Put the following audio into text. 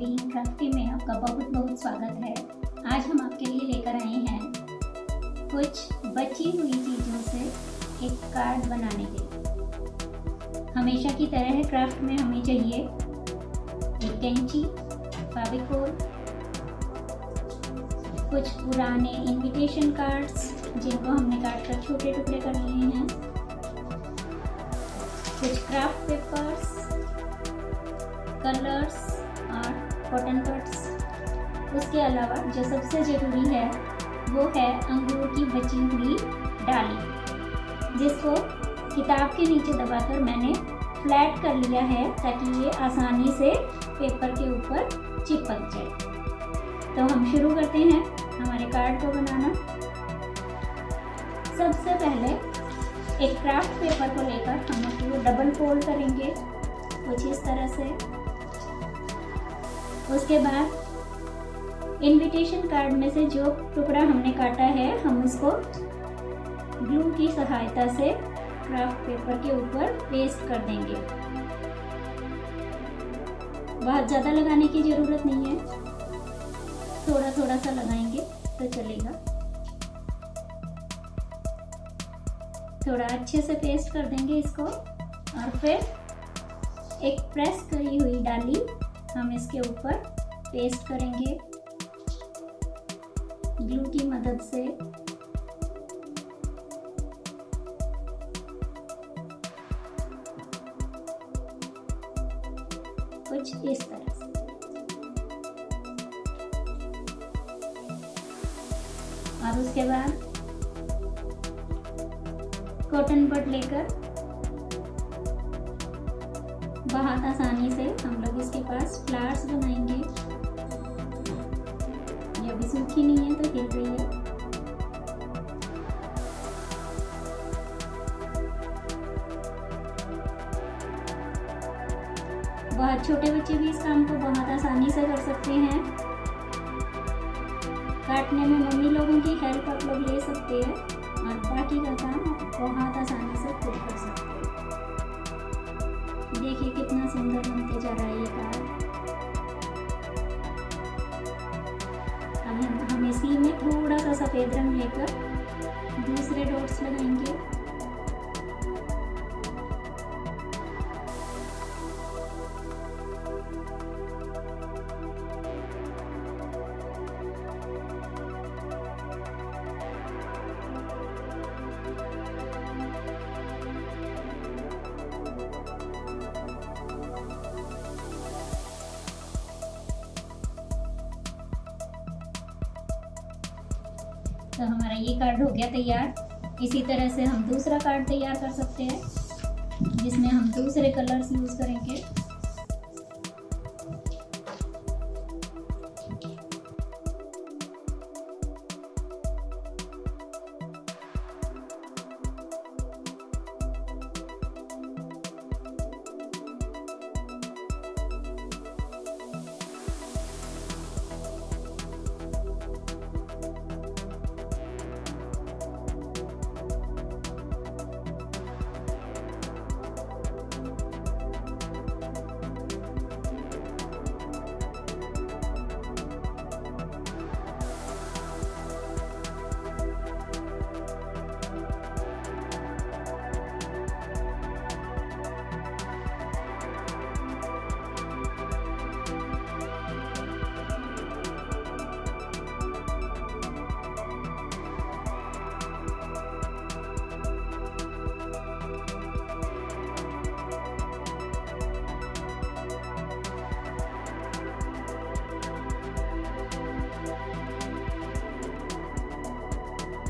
Being crafty में आपका बहुत बहुत स्वागत है। आज हम आपके लिए लेकर आए हैं कुछ बची हुई चीज़ों से एक कार्ड बनाने के लिए। हमेशा की तरह क्राफ्ट में हमें चाहिए एक कैंची, फेविकोल, कुछ पुराने इनविटेशन कार्ड्स जिनको हमने काट कर छोटे टुकड़े कर लिए हैं, कुछ क्राफ्ट पेपर्स, कलर्स और कॉटन बड्स। उसके अलावा जो सबसे ज़रूरी है वो है अंगूर की बची हुई डाली, जिसको किताब के नीचे दबाकर मैंने फ्लैट कर लिया है ताकि ये आसानी से पेपर के ऊपर चिपक जाए। तो हम शुरू करते हैं हमारे कार्ड को बनाना। सबसे पहले एक क्राफ्ट पेपर को लेकर हम उसको डबल फोल्ड करेंगे कुछ इस तरह से। उसके बाद इनविटेशन कार्ड में से जो टुकड़ा हमने काटा है हम उसको ग्लू की सहायता से क्राफ्ट पेपर के ऊपर पेस्ट कर देंगे। बहुत ज़्यादा लगाने की ज़रूरत नहीं है, थोड़ा थोड़ा सा लगाएंगे तो चलेगा। थोड़ा अच्छे से पेस्ट कर देंगे इसको और फिर एक प्रेस करी हुई डाली हम इसके ऊपर पेस्ट करेंगे ग्लू की मदद से। कुछ इस तरह से। और उसके बाद कॉटन बड लेकर बहुत आसानी से हम लोग इसके पास फ्लावर्स बनाएंगे। ये अभी सूखी नहीं है तो हिल रही है। बहुत छोटे बच्चे भी इस काम को बहुत आसानी से कर सकते हैं। काटने में मम्मी लोगों की हेल्प आप लोग ले सकते हैं और बाकी का काम बहुत आसानी से खुद कर सकते हैं। देखिए कितना सुंदर बनते जा रहा है ये कार्ड। अब हम इसी में थोड़ा सा सफ़ेद रंग लेकर दूसरे डॉट्स लगाएंगे। तो हमारा ये कार्ड हो गया तैयार। इसी तरह से हम दूसरा कार्ड तैयार कर सकते हैं जिसमें हम दूसरे कलर्स यूज़ करेंगे।